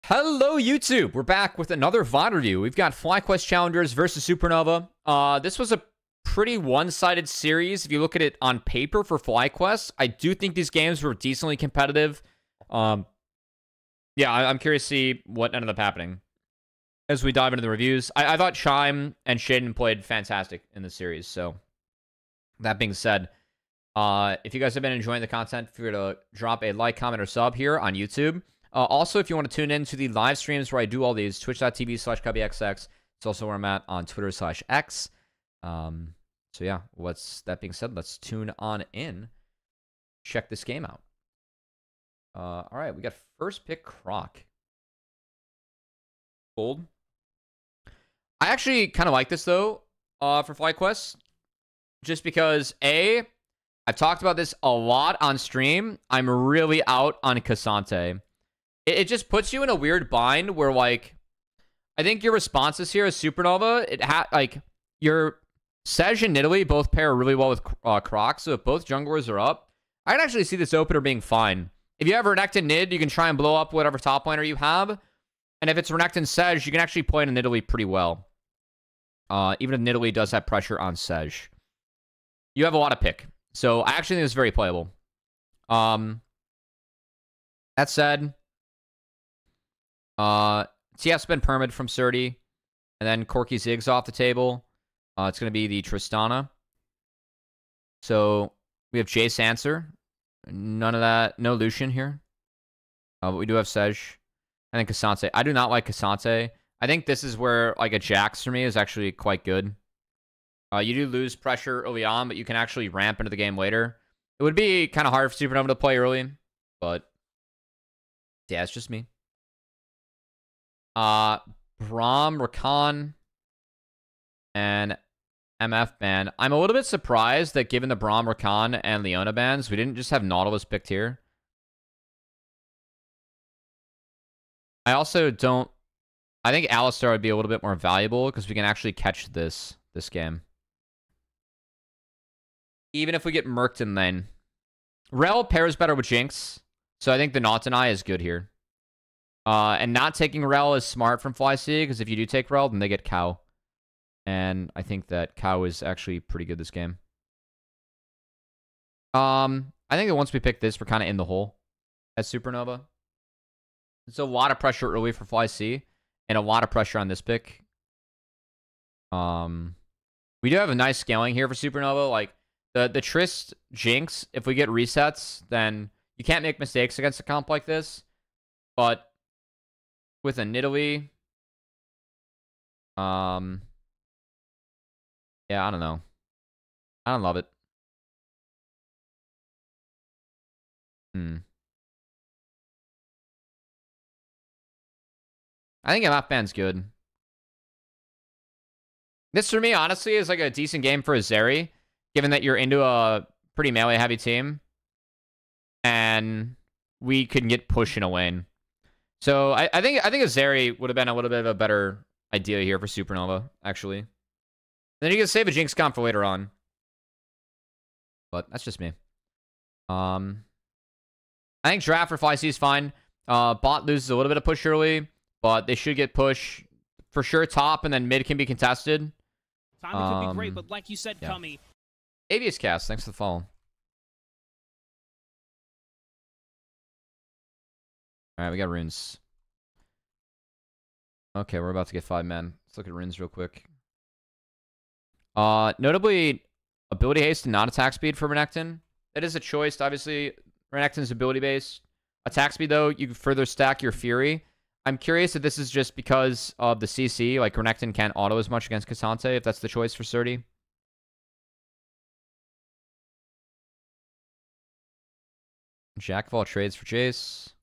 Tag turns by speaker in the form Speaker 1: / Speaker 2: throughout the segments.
Speaker 1: Hello, YouTube. We're back with another VoD review. We've got FlyQuest Challengers versus Supernova. This was a pretty one-sided series if you look at it on paper for FlyQuest. I do think these games were decently competitive. I'm curious to see what ended up happening as we dive into the reviews. I thought Chime and Shaden played fantastic in the series. So that being said, if you guys have been enjoying the content, feel free to drop a like, comment, or sub here on YouTube. Also, if you want to tune in to the live streams where I do all these, twitch.tv/CubbyXX. It's also where I'm at on Twitter/X. So yeah, that being said, let's tune on in. Check this game out. All right, we got first pick Croc. Gold. I actually kind of like this, though, for FlyQuest. Just because, I've talked about this a lot on stream. I'm really out on Cassante. It just puts you in a weird bind where, like, I think your responses here as Supernova, your Sej and Nidalee both pair really well with Croc, so if both junglers are up, I can actually see this opener being fine. If you have Renekton Nid, you can try and blow up whatever top laner you have, and if it's Renekton Sej, you can actually play in Nidalee pretty well. Even if Nidalee does have pressure on Sej. You have a lot of pick, so I actually think it's very playable. That said, TF's been permid from Surdy, and then Corki Zig's off the table. It's going to be the Tristana. So we have Jace answer. None of that. No Lucian here. But we do have Sej. And then Cassante. I do not like Cassante. I think this is where like a Jax for me is actually quite good. You do lose pressure early on, but you can actually ramp into the game later. It would be kind of hard for Supernova to play early, but yeah, it's just me. Braum, Rakan, and MF ban. I'm a little bit surprised that given the Braum, Rakan, and Leona bans, we didn't just have Nautilus picked here. I also don't... I think Alistar would be a little bit more valuable because we can actually catch this game. Even if we get murked in lane. Rel pairs better with Jinx, so I think the Naughtonai is good here. And not taking Rel is smart from FLYC, because if you do take Rel, then they get Cow. And I think that Cow is actually pretty good this game. I think that once we pick this, we're kind of in the hole as Supernova. It's a lot of pressure early for FLYC, and a lot of pressure on this pick. We do have a nice scaling here for Supernova. Like, the Trist Jinx, if we get resets, then you can't make mistakes against a comp like this. But with a Nidalee, yeah, I don't know. I don't love it. I think MF ban's good. This, for me, honestly, is like a decent game for a Zeri, given that you're into a pretty melee-heavy team. And we can get pushed in a lane. So I think a Zeri would have been a little bit of a better idea here for Supernova, actually. And then you can save a Jinx comp for later on. But that's just me. I think draft for FlyC is fine. Bot loses a little bit of push early, but they should get push for sure top, and then mid can be contested.
Speaker 2: Timing could be great, but like you said, Cummy.
Speaker 1: Avius Cast, thanks for the follow. Alright, we got runes. Okay, we're about to get 5 men. Let's look at runes real quick. Notably, ability haste and not attack speed for Renekton. That is a choice. Obviously, Renekton's ability based. Attack speed, though, you can further stack your Fury. I'm curious if this is just because of the CC. Like, Renekton can't auto as much against Cassante, if that's the choice for Surdy. Jack of all trades for Jace.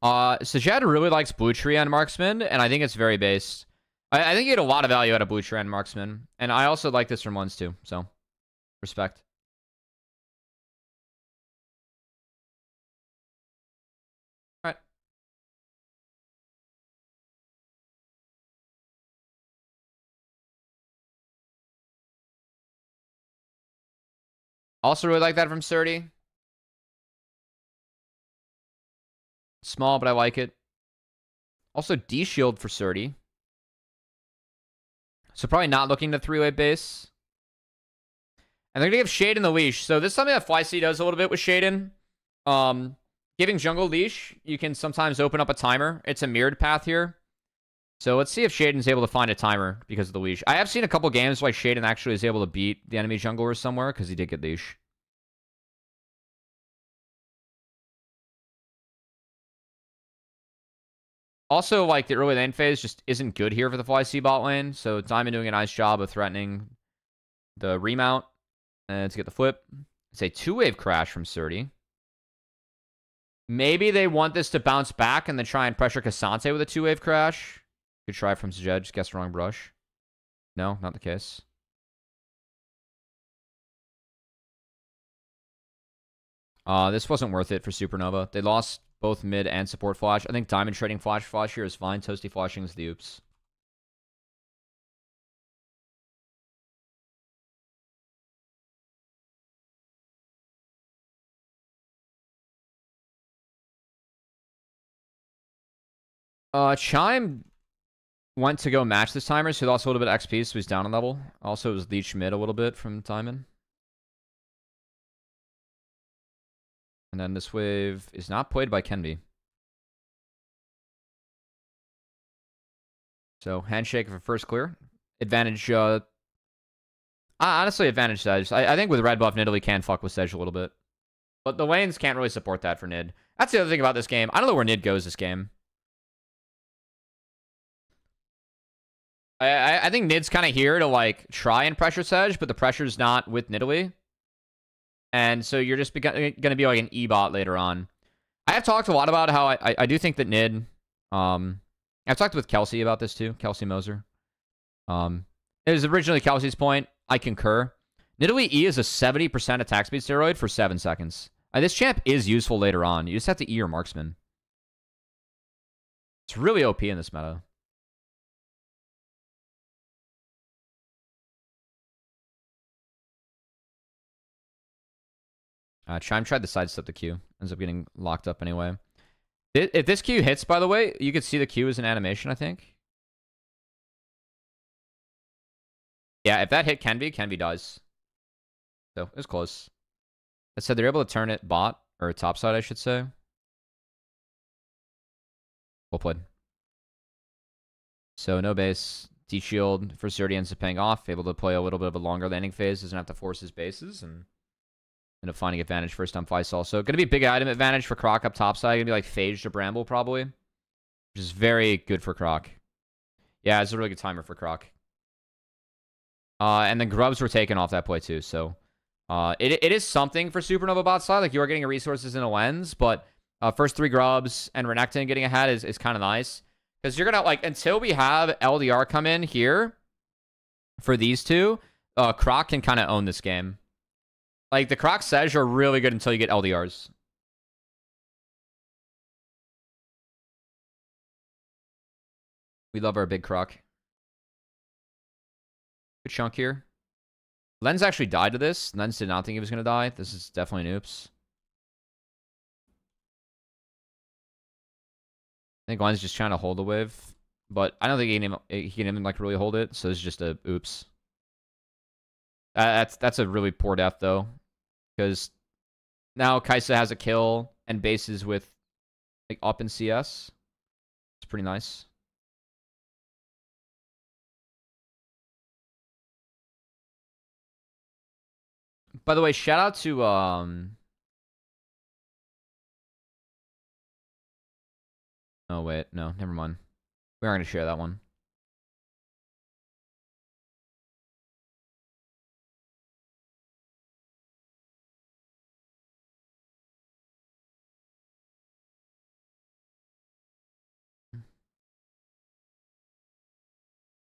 Speaker 1: Sajad really likes Blue Tree on Marksman, and I think it's very based. I think you get a lot of value out of Blue Tree on Marksman, and I also like this from ones too, so respect. Alright. Also really like that from Surdy. Small, but I like it. Also, D-shield for Surdy. So probably not looking to 3-way base. And they're going to give Shaden the leash. So this is something that FLYC does a little bit with Shaden. Giving jungle leash, you can sometimes open up a timer. It's a mirrored path here. So let's see if Shaden's able to find a timer because of the leash. I have seen a couple games like Shaden actually is able to beat the enemy jungler somewhere because he did get leash. Also, like, the early lane phase just isn't good here for the FLYC bot lane. So Diamond doing a nice job of threatening the remount to get the flip. It's a 2-wave crash from Surdy. Maybe they want this to bounce back and then try and pressure Cassante with a 2-wave crash. Good try from Zed. Just guessed the wrong brush. No, not the case. This wasn't worth it for Supernova. They lost both mid and support flash. I think Diamond trading flash here is fine. Toasty flashing is the oops. Chime went to go match this timer, so he lost a little bit of XP, so he's down a level. Also, it was leech mid a little bit from Diamond. And then this wave is not played by Cubby. So, handshake for first clear. Advantage, honestly, advantage Sedge. I think with red buff, Nidalee can fuck with Sedge a little bit. But the lanes can't really support that for Nid. That's the other thing about this game. I don't know where Nid goes this game. I think Nid's kind of here to, like, try and pressure Sedge, but the pressure's not with Nidalee. And so you're just going to be like an E-bot later on. I have talked a lot about how I do think that Nid... I've talked with Kelsey about this too. Kelsey Moser. It was originally Kelsey's point. I concur. Nidalee E is a 70% attack speed steroid for 7 seconds. This champ is useful later on. You just have to E your marksman. It's really OP in this meta. Chime tried to sidestep the Q. Ends up getting locked up anyway. If this Q hits, by the way, you could see the Q as an animation, I think. Yeah, if that hit Cubby dies. So, it was close. I said they're able to turn it bot, or top side, I should say. Well played. So, no base. D-shield for Surdy ends up paying off. Able to play a little bit of a longer landing phase. Doesn't have to force his bases, and end up finding advantage first on FLYC also. Going to be big item advantage for Croc up top side. Going to be like Phage to Bramble probably. Which is very good for Croc. Yeah, it's a really good timer for Croc. And then Grubs were taken off that play too. So it is something for Supernova bot side. Like you are getting resources in a lens. But first 3 Grubs and Renekton getting ahead is kind of nice. Because you're going to like, until we have LDR come in here for these two, Croc can kind of own this game. Like, the Croc Sedge are really good until you get LDRs. We love our big Croc. Good chunk here. Lens actually died to this. Lens did not think he was going to die. This is definitely an oops. I think Lens just trying to hold the wave. But I don't think he can even like, really hold it. So this is just a oops. That's a really poor death, though. Because now Kaisa has a kill and bases with like up in CS. It's pretty nice. By the way, shout out to oh wait, no, never mind. We aren't gonna share that one.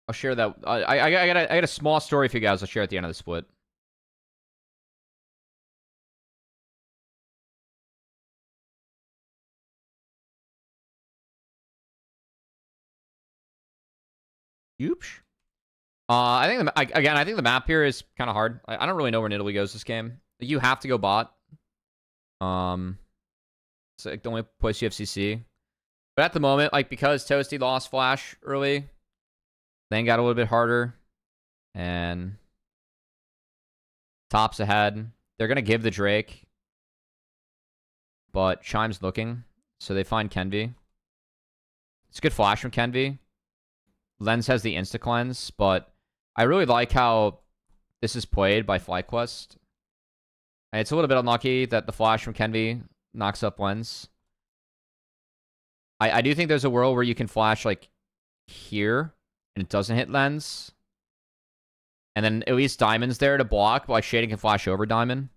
Speaker 1: I'll share that. I got a small story for you guys. I'll share at the end of the split. Oops. I think I think the map here is kind of hard. I don't really know where Nidalee goes this game. You have to go bot. It's like the only place you have CC. But at the moment, like, because Toasty lost Flash early, then got a little bit harder. And Top's ahead. They're going to give the Drake. But Chime's looking. So they find Kenvi. It's a good flash from Kenvi. Lens has the insta-cleanse, but I really like how this is played by FlyQuest. And it's a little bit unlucky that the flash from Kenvi knocks up Lens. I do think there's a world where you can flash, like, here, and it doesn't hit Lens. And then at least Diamond's there to block, but like Shading can flash over Diamond.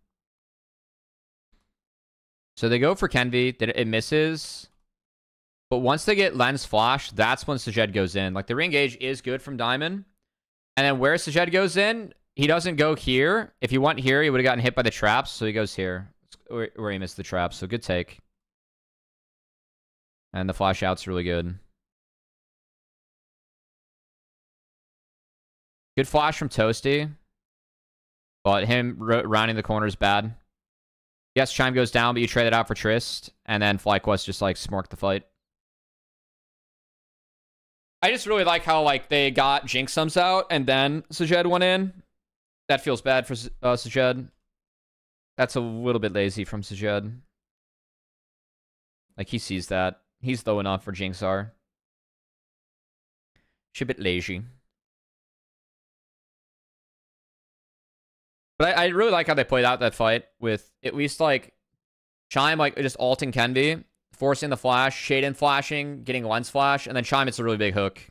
Speaker 1: So they go for Kenvi. It misses. But once they get Lens flash, that's when Sajed goes in. Like, the re-engage is good from Diamond. And then where Sajed goes in, he doesn't go here. If he went here, he would have gotten hit by the traps. So he goes here, where he missed the trap. So good take. And the flash out's really good. Good flash from Toasty. But him rounding the corner is bad. Yes, Chime goes down, but you trade it out for Trist. And then FlyQuest just, like, smorked the fight. I just really like how, like, they got Jinx sums out and then Sajed went in. That feels bad for Sajed. That's a little bit lazy from Sajed. Like, he sees that. He's low enough for Jinx are. She's a bit lazy. But I really like how they played out that fight with at least, like, Chime, like, just ulting Kenvi, forcing the flash, Shaden flashing, getting Lens flash, and then Chime, it's a really big hook.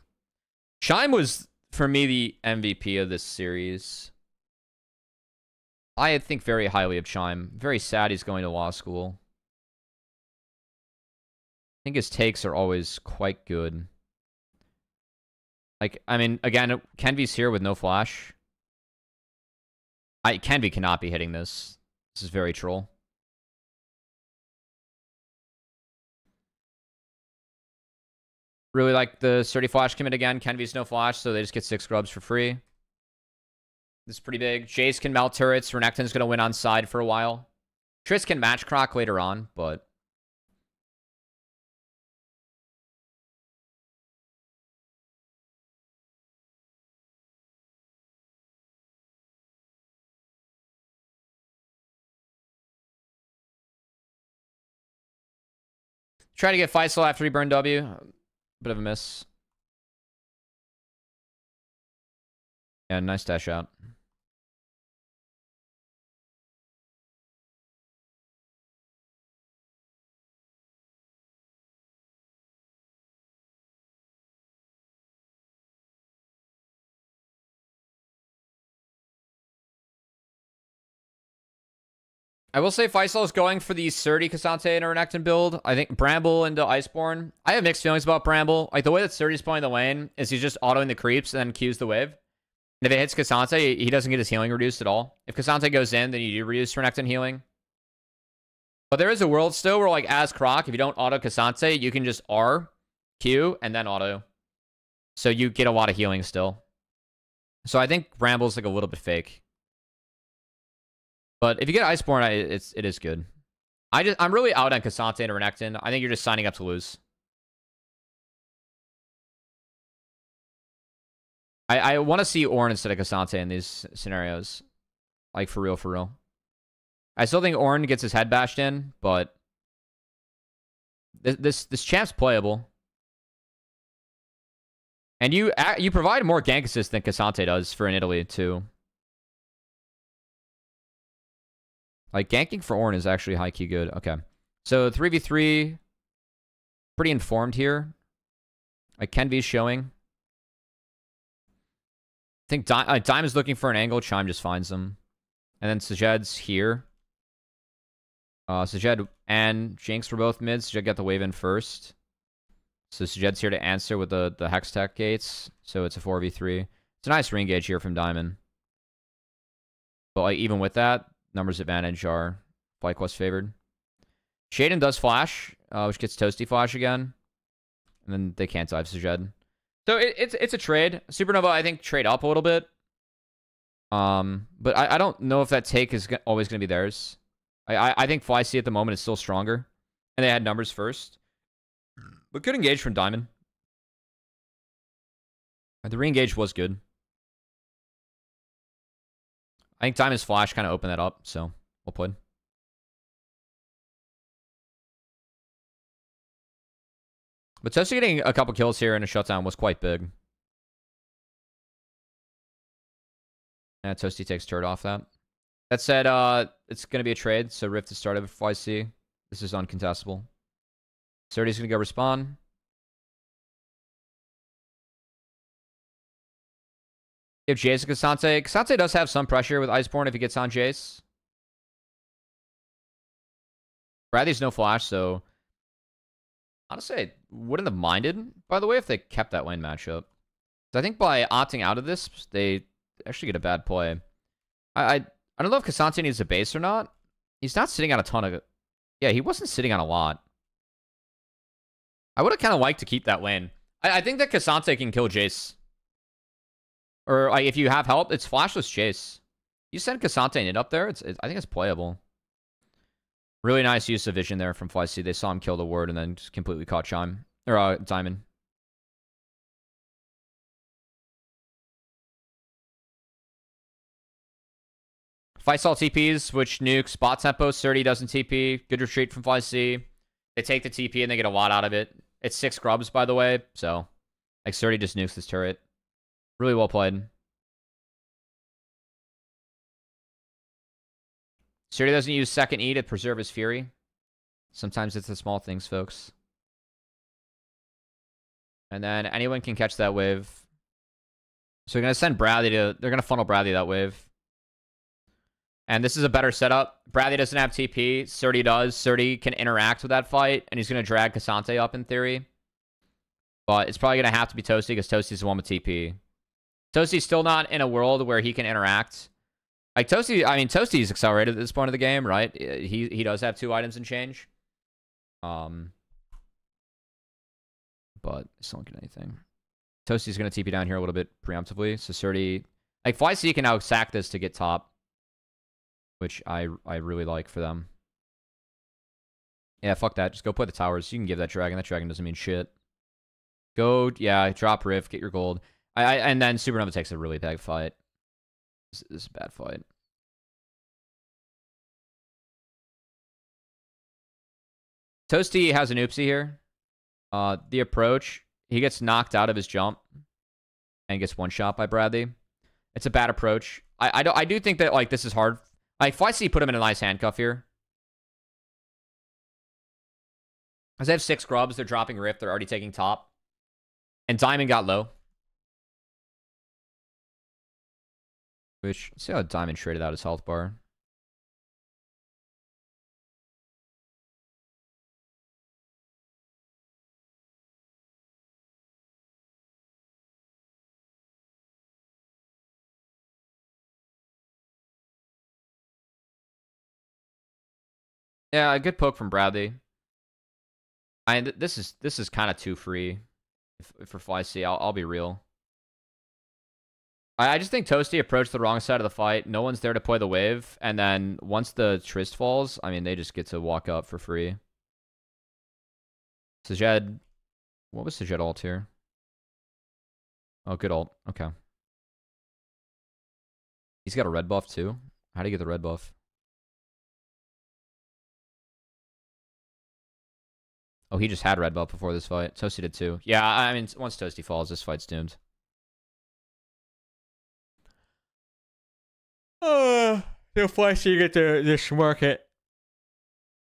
Speaker 1: Chime was, for me, the MVP of this series. I think very highly of Chime. Very sad he's going to law school. I think his takes are always quite good. Like, I mean, again, Kenvi's here with no flash. Kenvi cannot be hitting this. This is very troll. Really like the sturdy flash commit again. Kenvi's no flash, so they just get 6 grubs for free. This is pretty big. Jace can melt turrets. Renekton's going to win on side for a while. Triss can match Croc later on, but... Try to get Faisal after he burned W. Bit of a miss. Yeah, nice dash out. I will say Faisal is going for the Surdy, Cassante, and Renekton build. I think Bramble into Iceborne. I have mixed feelings about Bramble. Like, the way that Surdy's playing the lane is he's just autoing the creeps and then Qs the wave. And if it hits Cassante, he doesn't get his healing reduced at all. If Cassante goes in, then you do reduce Renekton healing. But there is a world still where, like, as Croc, if you don't auto Cassante, you can just R, Q, and then auto. So you get a lot of healing still. So I think Bramble's, like, a little bit fake. But if you get Iceborne, it is good. I'm really out on Cassante and Renekton. I think you're just signing up to lose. I want to see Ornn instead of Cassante in these scenarios. Like, for real, for real. I still think Ornn gets his head bashed in, but this champ's playable. And you provide more gank assist than Cassante does for in Italy, too. Like, ganking for Ornn is actually high-key good. Okay. So, 3v3. Pretty informed here. Like, Kenvi's showing. I think Dime is looking for an angle. Chime just finds him. And then Sajed's here. Sajed and Jinx were both mid. Sajed got the wave in first. So Sajed's here to answer with the Hextech gates. So it's a 4v3. It's a nice re-engage here from Diamond. But, like, even with that, numbers advantage are FlyQuest favored. Shaden does flash, which gets Toasty flash again. And then they can't dive Sajed. So it's a trade. Supernova, I think, trade up a little bit. But I don't know if that take is always going to be theirs. I think FlyC at the moment is still stronger. And they had numbers first. But good engage from Diamond. The re-engage was good. I think Diamond's flash kind of opened that up, so well played. But Toasty getting a couple kills here in a shutdown was quite big. And Toasty takes turret off that. That said, it's going to be a trade, so Rift is started with FLYC. This is uncontestable. Surdy's going to go respawn. Give Jace to Cassante. Cassante does have some pressure with Iceborne if he gets on Jace. Bradley's no flash, so... Honestly, I wouldn't have minded, by the way, if they kept that lane matchup. I think by opting out of this, they actually get a bad play. I don't know if Cassante needs a base or not. He's not sitting on a ton of... Yeah, he wasn't sitting on a lot. I would have kind of liked to keep that lane. I think that Cassante can kill Jace. Or like, if you have help, it's flashless Jace. You send Cassante in up there, I think it's playable. Really nice use of vision there from FLYC. They saw him kill the ward and then just completely caught Chime. Or Diamond. Fight all TPs, which nukes spot tempo. Surdy doesn't TP. Good retreat from FLYC. They take the TP and they get a lot out of it. It's 6 grubs, by the way. So, like, Surdy just nukes this turret. Really well played. Surdy doesn't use second E to preserve his fury. Sometimes it's the small things, folks. And then anyone can catch that wave. So we're going to send Bradley to... They're going to funnel Bradley that wave. And this is a better setup. Bradley doesn't have TP. Surdy does. Surdy can interact with that fight. And he's going to drag Cassante up in theory. But it's probably going to have to be Toasty because Toasty's the one with TP. Toasty's still not in a world where he can interact. Like Toasty, I mean, Toasty's accelerated at this point of the game, right? He does have 2 items in change. But it's not getting anything. Toasty's going to TP down here a little bit preemptively. So Surdy... Like, FLYC can now sack this to get top. Which I really like for them. Yeah, fuck that. Just go play the towers. You can give that dragon. That dragon doesn't mean shit. Go, yeah, drop Rift, get your gold. And then Supernova takes a really bad fight. This is a bad fight. Toasty has an oopsie here. The approach, he gets knocked out of his jump and gets one shot by Bradley. It's a bad approach. I do think that, like, this is hard. Like, FLYC put him in a nice handcuff here. Because they have 6 grubs. They're dropping Rift. They're already taking top. And Diamond got low. Which, let's see how Diamond traded out his health bar. Yeah, a good poke from Bradley. This is kind of too free for FLYC. I'll be real. I just think Toasty approached the wrong side of the fight. No one's there to play the wave, and then once the Trist falls, I mean, they just get to walk up for free. Sajed, what was Sajed ult here? Oh, good ult. Okay. He's got a red buff too. How do you get the red buff? Oh, he just had red buff before this fight. Toasty did too. Yeah, I mean, once Toasty falls, this fight's doomed. You'll FLYC, you get to just mark it.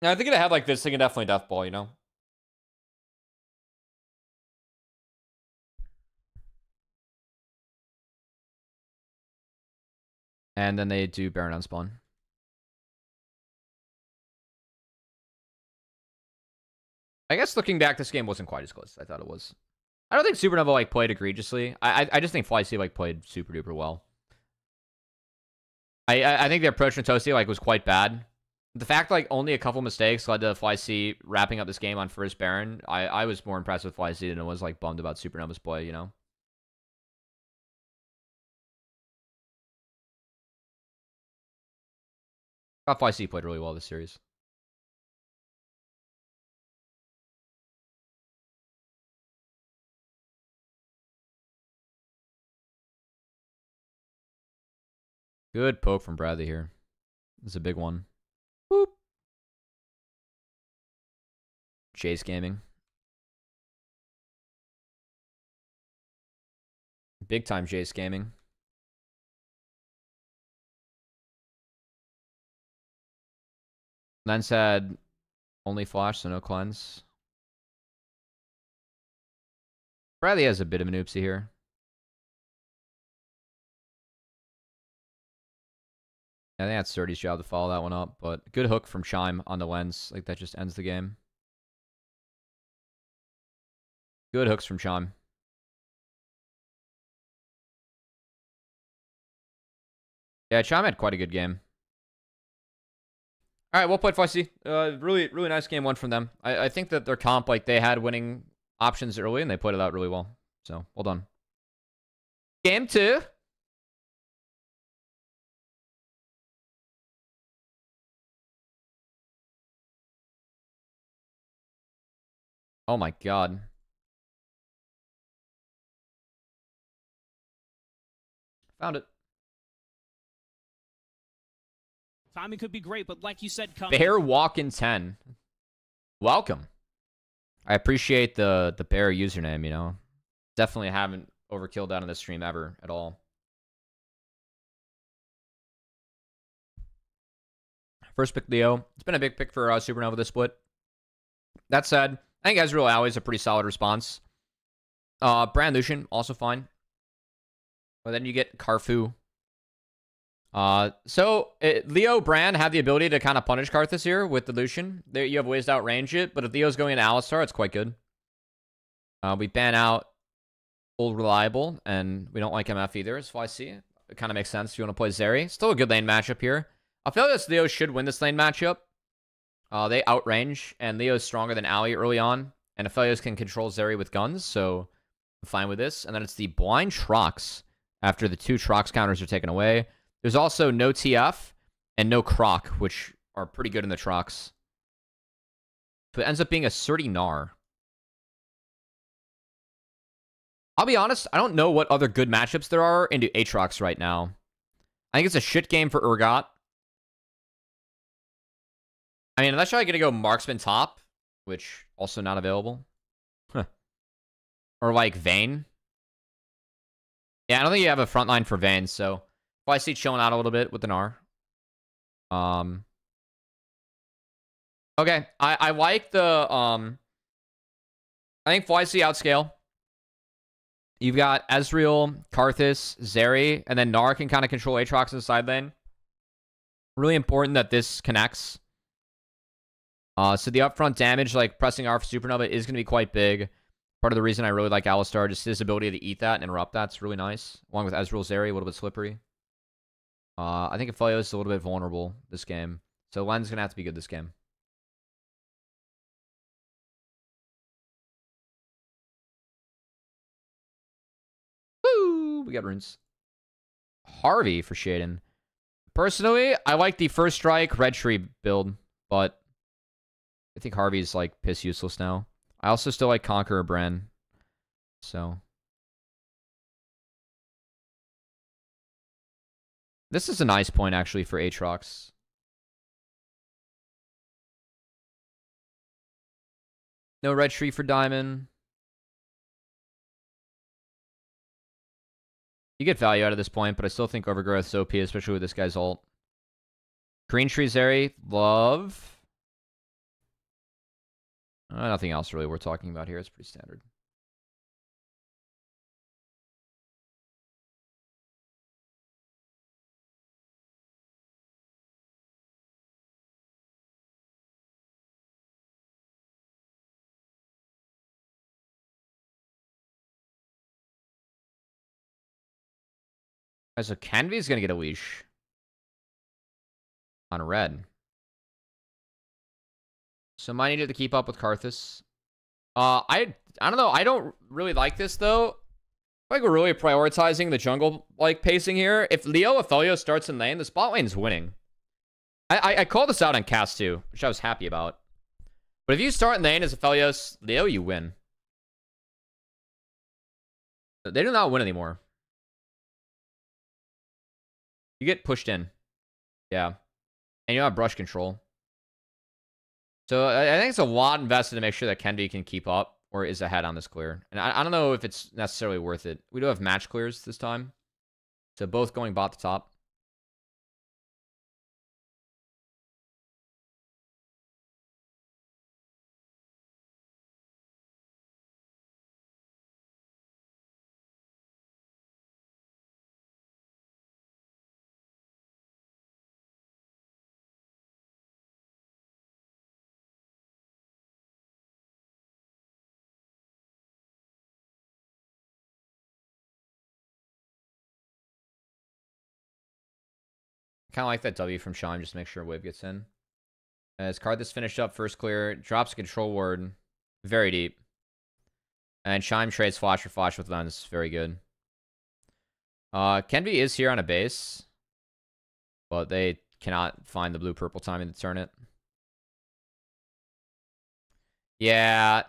Speaker 1: Now, I think it had like this thing, definitely death ball, you know? And then they do Baron on spawn. I guess looking back, this game wasn't quite as close as I thought it was. I don't think Supernova like played egregiously. I just think FLYC like played super duper well. I think the approach from Toasty like was quite bad. The fact like only a couple mistakes led to FLYC wrapping up this game on first Baron. I was more impressed with FLYC than I was like bummed about Supernova's play, you know. I thought FLYC played really well this series. Good poke from Bradley here. This is a big one. Boop. Chase gaming. Big time Jace gaming. Lens had only flash, so no cleanse. Bradley has a bit of an oopsie here. I think that's Surdy's job to follow that one up, but good hook from Chime on the lens. Like, that just ends the game. Good hooks from Chime. Yeah, Chime had quite a good game. All right, well played, FLYC. Really nice game one from them. I think that their comp, like, they had winning options early, and they played it out really well. So, well done. Game 2. Oh my god. Found it.
Speaker 2: Timing could be great, but like you said, coming.
Speaker 1: Bear walk in 10. Welcome. I appreciate the Bear username, you know. Definitely haven't overkilled that on this stream ever at all. First pick Leo. It's been a big pick for Supernova this split. That said, I think Ezreal Alley is a pretty solid response. Brand Lucian, also fine. But then you get Karfu. Leo, Brand have the ability to kind of punish Karthus here with the Lucian. There, you have ways to outrange it, but if Leo's going into Alistar, it's quite good. We ban out Old Reliable, and we don't like MF either, as FLYC. It kind of makes sense if you want to play Zeri. Still a good lane matchup here. I feel like Leo should win this lane matchup. They outrange, and Leo's stronger than Ali early on, and Aphelios can control Zeri with guns, so I'm fine with this. And then it's the blind Trox after the 2 Trox counters are taken away. There's also no TF and no Croc, which are pretty good in the Trox. But it ends up being a Surdy Gnar. I'll be honest, I don't know what other good matchups there are into Aatrox right now. I think it's a shit game for Urgot. I mean, unless you're going to go Marksman top, which also not available. Huh. Or like Vayne. Yeah, I don't think you have a front line for Vayne, so FLYC chilling out a little bit with the Gnar. Okay, I like the I think FLYC outscale. You've got Ezreal, Karthus, Zeri, and then Gnar can kind of control Aatrox in the side lane. Really important that this connects. So the upfront damage, like pressing R for Supernova, is going to be quite big. Part of the reason I really like Alistar, just his ability to eat that and interrupt that's really nice. Along with Ezreal, Zeri, a little bit slippery. I think Aphelios is a little bit vulnerable this game. So Len's going to have to be good this game. Woo! We got runes. Harvey for Shaden. Personally, I like the first strike red tree build, but I think Harvey's like piss useless now. I also still like Conqueror Bren. So this is a nice point actually for Aatrox. No red tree for Diamond. You get value out of this point, but I still think Overgrowth's OP, especially with this guy's ult. Green tree Zeri, love. Nothing else really we're talking about here. It's pretty standard. So Canvy's going to get a leash on red. So might need to keep up with Karthus. I don't know. I don't really like this, though. I think we're really prioritizing the jungle-like pacing here. If Leo Aphelios starts in lane, the spot lane's winning. I called this out on cast, too, which I was happy about. But if you start in lane as Aphelios, Leo, you win. They do not win anymore. You get pushed in. Yeah. And you don't have brush control. So I think it's a lot invested to make sure that Cubby can keep up or is ahead on this clear. And I don't know if it's necessarily worth it. We do have match clears this time. So both going bot to top. Kind of like that W from Sean, just to make sure wave gets in. As Karthus finished up first clear, drops a control ward very deep. And Chime trades flash for flash with lens. Very good. Cubby is here on a base. But they cannot find the blue-purple timing to turn it. Yeah.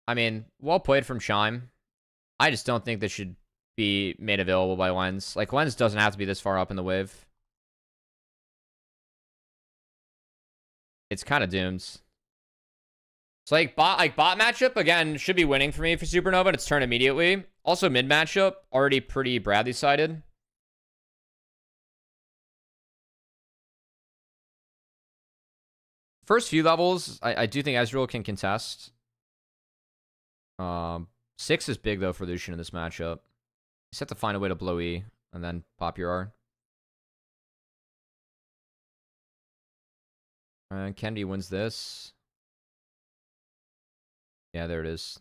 Speaker 1: I mean, well played from Chime. I just don't think this should be made available by Lens. Like, Lens doesn't have to be this far up in the wave. It's kind of doomed. So like bot matchup again should be winning for me for Supernova, and it's turned immediately. Also mid matchup already pretty Bradley sided. First few levels, I do think Ezreal can contest. 6 is big though for Lucian in this matchup. You just have to find a way to blow E and then pop your R. And Cubby wins this. Yeah, there it is.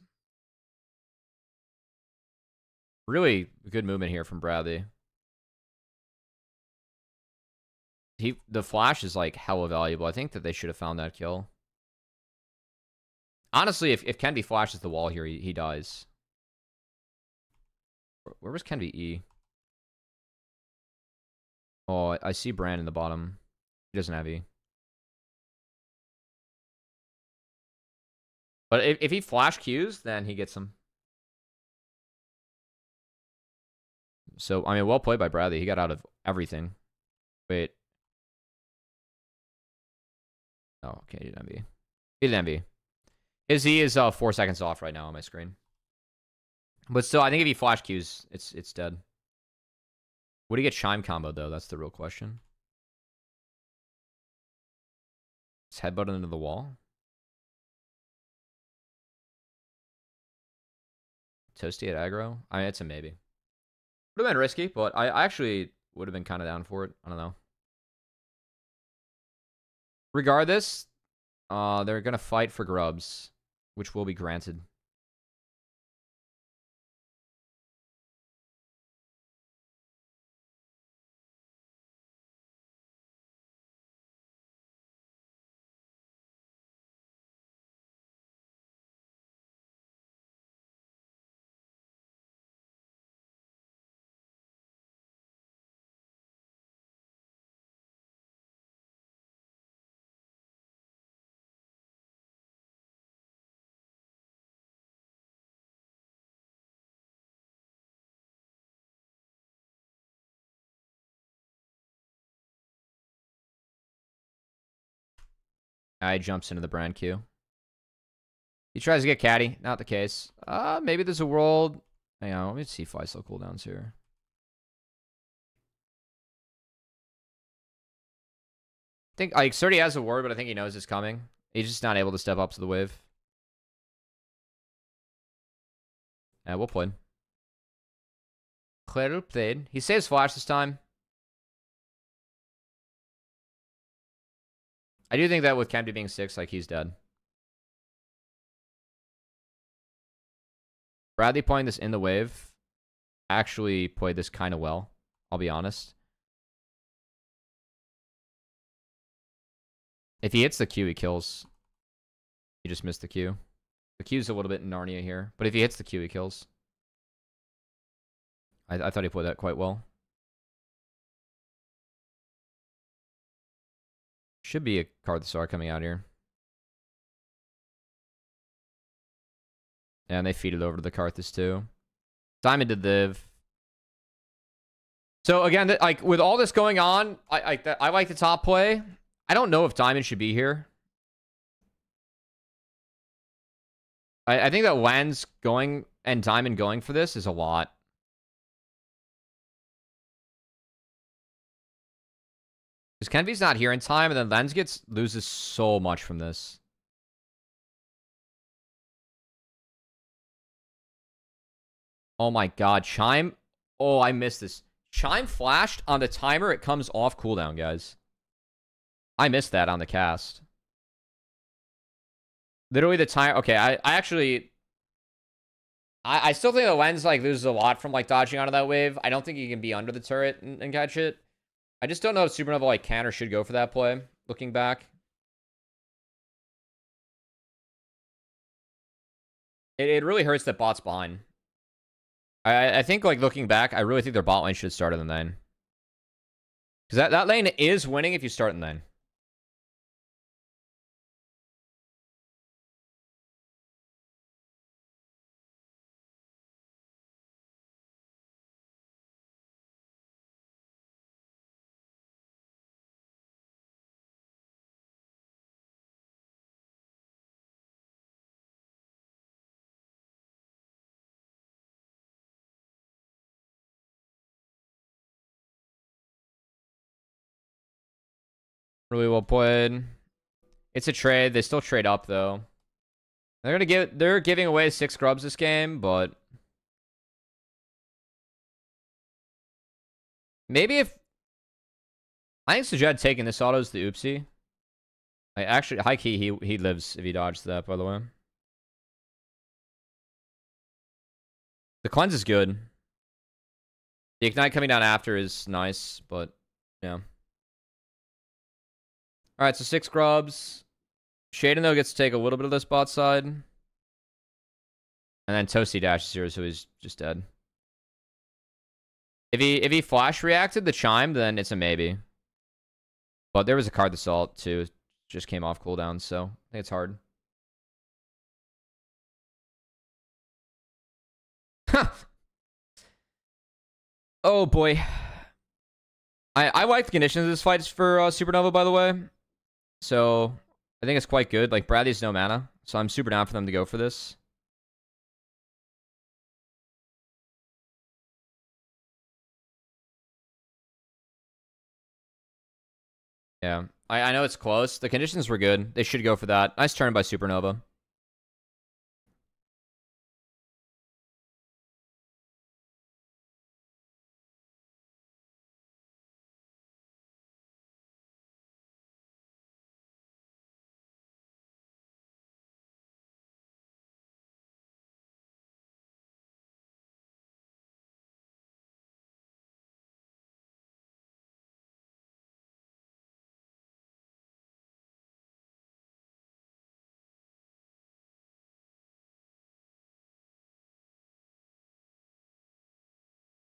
Speaker 1: Really good movement here from Bradley. The flash is like hella valuable. I think that they should have found that kill. Honestly, if Cubby flashes the wall here, he dies. Where was Cubby E? Oh, I see Brand in the bottom. He doesn't have E. But if he flash Qs, then he gets him. So, I mean, well played by Bradley. He got out of everything. Wait. Oh, okay, he didn't envy. He didn't envy. He is 4 seconds off right now on my screen. But still, I think if he flash Qs, it's dead. Would he get Chime combo, though? That's the real question. It's headbutted into the wall. Toasty at aggro? I mean, it's a maybe. Would have been risky, but I actually would have been kind of down for it. I don't know. Regardless, they're going to fight for grubs, which will be granted. He jumps into the brand queue. He tries to get caddy. Not the case. Maybe there's a world. Hang on, let me see FLYC cooldowns here. I think like Surdy has a ward, but I think he knows it's coming. He's just not able to step up to the wave. Yeah, well played. Clear played. He saves flash this time. I do think that with Cubby being 6, like, he's dead. Bradley playing this in the wave actually played this kind of well, I'll be honest. If he hits the Q, he kills. He just missed the Q. The Q's a little bit in Narnia here, but if he hits the Q, he kills. I thought he played that quite well. Should be a Karthus coming out here. And they feed it over to the Karthus too. Simon did live. So again, like with all this going on, I like the top play. I don't know if Diamond should be here. I think that Lens going and Diamond going for this is a lot. Because Kenvy's not here in time, and then Lens loses so much from this. Oh my god, Chime. Oh, I missed this. Chime flashed on the timer. It comes off cooldown, guys. I missed that on the cast. Literally the time. Okay, I actually... I still think the Lens like loses a lot from like dodging onto that wave. I don't think he can be under the turret and catch it. I just don't know if Supernova like can or should go for that play, looking back. It really hurts that bot's behind. I think, like, looking back, I really think their bot lane should start in the lane. Because that lane is winning if you start in the lane. Really well played. It's a trade. They still trade up though. They're giving away 6 grubs this game, but maybe if I think Sujed taking this auto is the oopsie. Actually, high key he lives if he dodges that, by the way. The cleanse is good. The ignite coming down after is nice, but yeah. Alright, so 6 grubs. Shaden, though, gets to take a little bit of this bot side. And then Toasty dashes here, so he's just dead. If he flash reacted the Chime, then it's a maybe. But there was a card assault, too. Just came off cooldown, so I think it's hard. Huh. Oh, boy. I like the conditions of this fight for Supernova, by the way. So, I think it's quite good. Like, Bradley's no mana, so I'm super down for them to go for this. Yeah. I know it's close. The conditions were good. They should go for that. Nice turn by Supernova.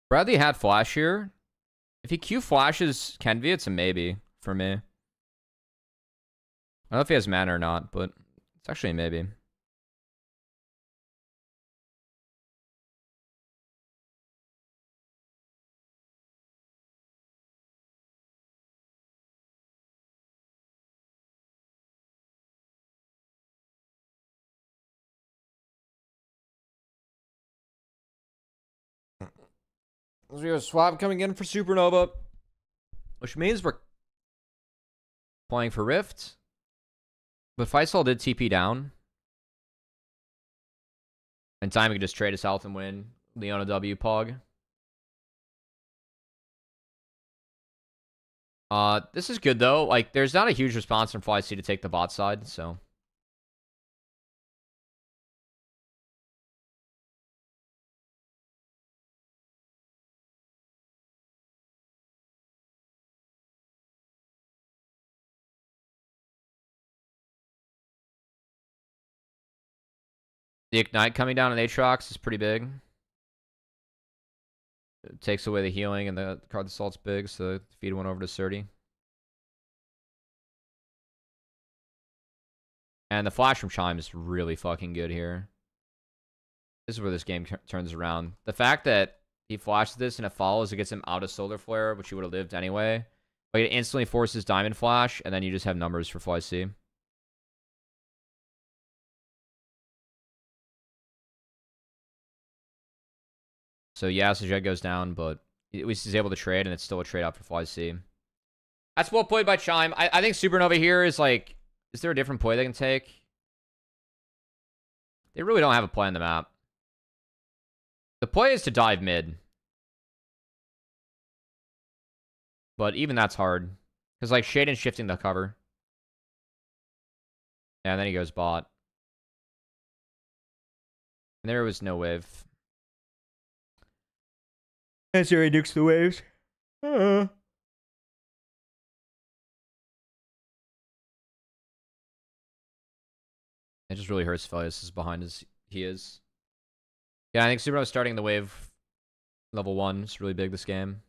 Speaker 1: Bradley had flash here. If he Q flashes Kenvy, it's a maybe for me. I don't know if he has mana or not, but it's actually a maybe. We have a swap coming in for Supernova, which means we're playing for Rift. But Faisal did TP down. And time we could just trade us out and win. Leona W Pog. This is good though. Like, there's not a huge response from FLYC to take the bot side, so. The Ignite coming down on Aatrox is pretty big. It takes away the healing, and the card assault's big, so feed one over to Surdy. And the flash from Chime is really fucking good here. This is where this game turns around. The fact that He flashes this and it follows. It gets him out of Solar Flare, which he would have lived anyway. But it instantly forces Diamond Flash, and then you just have numbers for FLYC. So yeah, so Jet goes down, but at least he's able to trade, and it's still a trade out for FLYC. That's well played by Chime. I think Supernova here is like, is there a different play they can take? They really don't have a play on the map. The play is to dive mid. But even that's hard. Because, like, Shaden's shifting the cover. Yeah, and then he goes bot. And there was no wave. And so he nukes the waves. It just really hurts Felius as behind as he is. Yeah, I think Supernova starting the wave level 1 is really big this game.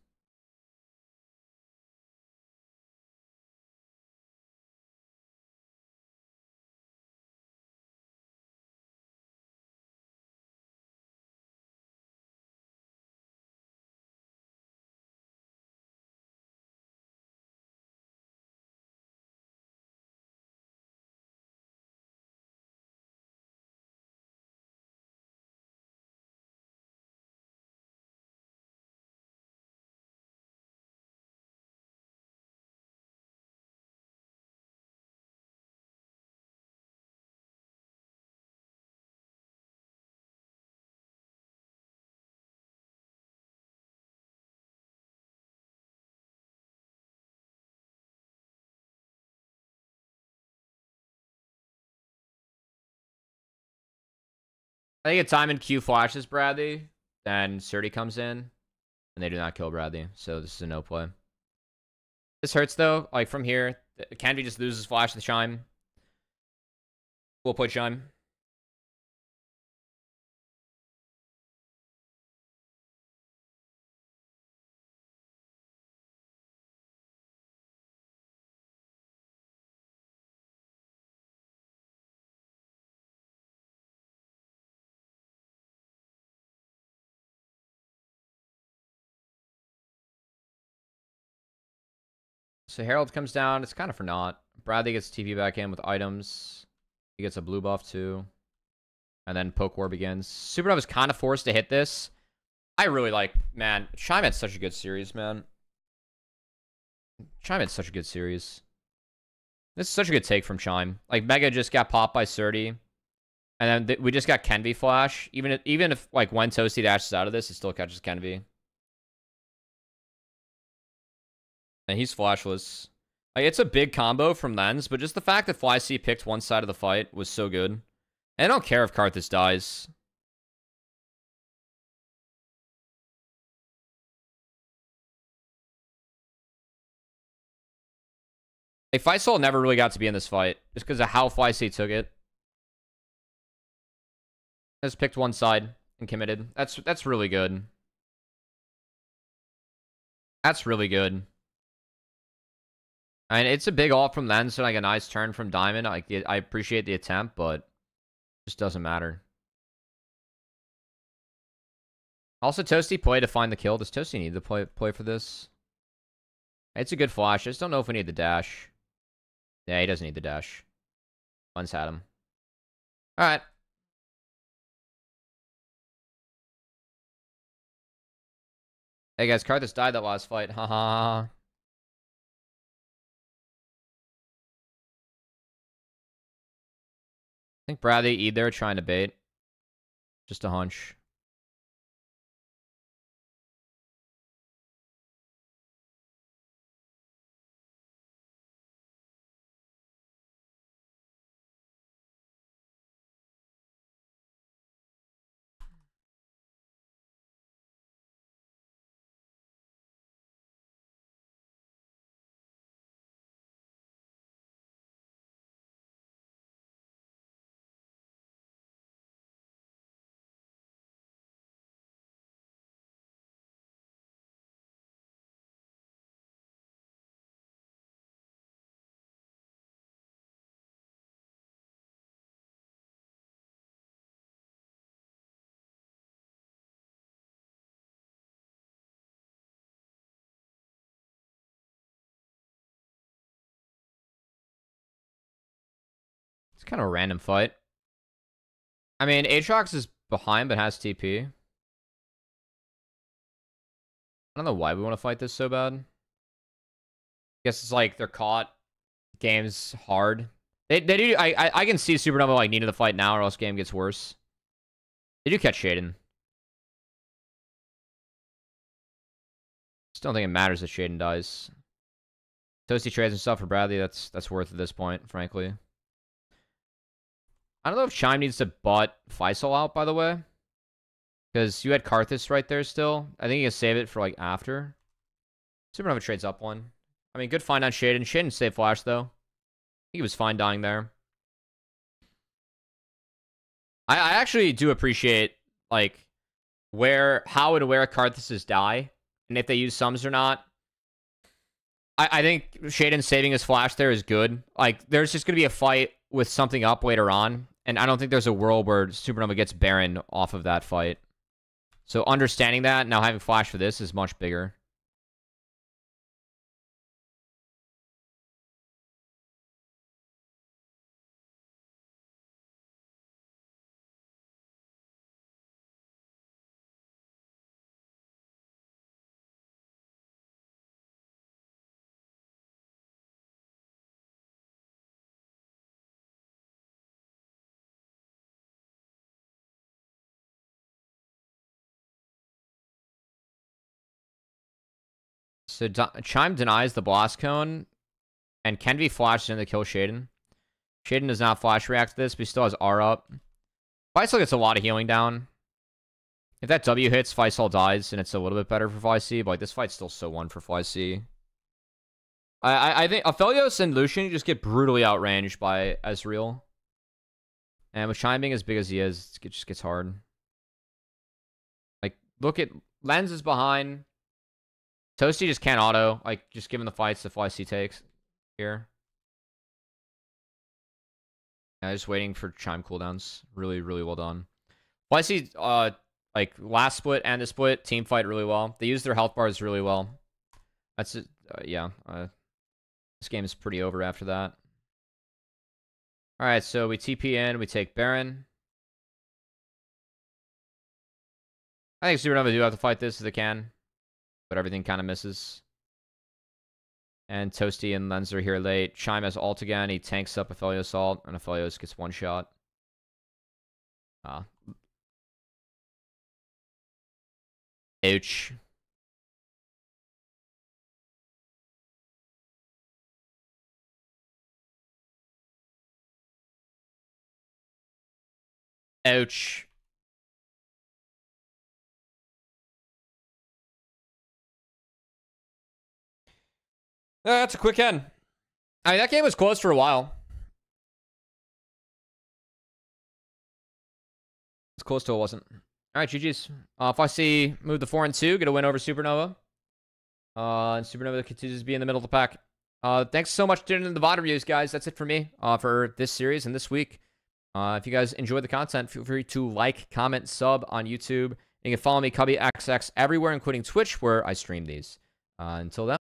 Speaker 1: I think a time in Q flashes Bradley, then Surdy comes in, and they do not kill Bradley, so this is a no play. This hurts though, like from here, Canvey just loses flash to Chime. We'll play Chime. So Herald comes down. It's kind of for naught. Bradley gets TV back in with items. He gets a blue buff too. And then Poke War begins. Supernova's kind of forced to hit this. I really like, man, Chime had such a good series, man. Chime had such a good series. This is such a good take from Chime. Like, Mega just got popped by Surdy. And then we just got Kenvy Flash. Even if like, when Toasty dashes out of this, it still catches Kenvy. And he's flashless. Like, it's a big combo from Lens, but just the fact that FlyC picked one side of the fight was so good. And I don't care if Karthus dies. Like, Faisal never really got to be in this fight, just because of how FlyC took it. Just picked one side and committed. That's really good. That's really good. I mean, it's a big ult from Lens, so like a nice turn from Diamond. Like, I appreciate the attempt, but it just doesn't matter. Also, Toasty play to find the kill. Does Toasty need to play for this? It's a good flash. I just don't know if we need the dash. Yeah, he doesn't need the dash. Lens had him. Alright. Hey guys, Karthus died that last fight. Haha. I think Bradley E there trying to bait. Just a hunch. kind of a random fight. I mean, Aatrox is behind but has TP. I don't know why we want to fight this so bad. I guess it's like they're caught. Game's hard. They do. I can see Supernova like needing the fight now, or else game gets worse. They do catch Shaden. Still don't think it matters if Shaden dies. Toasty trades himself for Bradley. That's worth at this point, frankly. I don't know if Chime needs to butt Faisal out, by the way. Because you had Karthus right there still. I think you can save it for like after. Supernova trades up one. I mean, good find on Shaden. Shaden saved Flash, though. I think he was fine dying there. I actually do appreciate, like, how and where Karthus' die. And if they use sums or not. I think Shaden saving his Flash there is good. Like, there's just going to be a fight with something up later on. And I don't think there's a world where Supernova gets Baron off of that fight. So understanding that, now having Flash for this is much bigger. So Chime denies the Blast Cone, and Kenvi flashes in to kill Shaden. Shaden does not flash react to this, but he still has R up. Faisal gets a lot of healing down. If that W hits, Faisal dies, and it's a little bit better for FLYC, but like, this fight's still so one for FLYC. I think Aphelios and Lucian just get brutally outranged by Ezreal. And with Chime being as big as he is, it just gets hard. Like, look at... Lens is behind... Toasty just can't auto, like, just given the fights that FLYC takes here. Yeah, just waiting for Chime cooldowns. Really, really well done. FLYC, like, last split and this split, team fight really well. They use their health bars really well. That's it. Yeah. This game is pretty over after that. Alright, so we TP in, we take Baron. I think Supernova do have to fight this if they can. But everything kind of misses. And Toasty and Lens are here late. Chime has ult again. He tanks up Aphelios ult, and Aphelios gets one shot. Ouch. Ouch. That's a quick end. I mean, that game was close for a while. It's close till it wasn't. All right, GG's. FLYC move the 4-2, get a win over Supernova. And Supernova continues to be in the middle of the pack. Thanks so much for tuning in the VoD reviews, guys. That's it for me for this series and this week. If you guys enjoyed the content, feel free to like, comment, sub on YouTube. And you can follow me, Cubby XX, everywhere, including Twitch, where I stream these. Until then.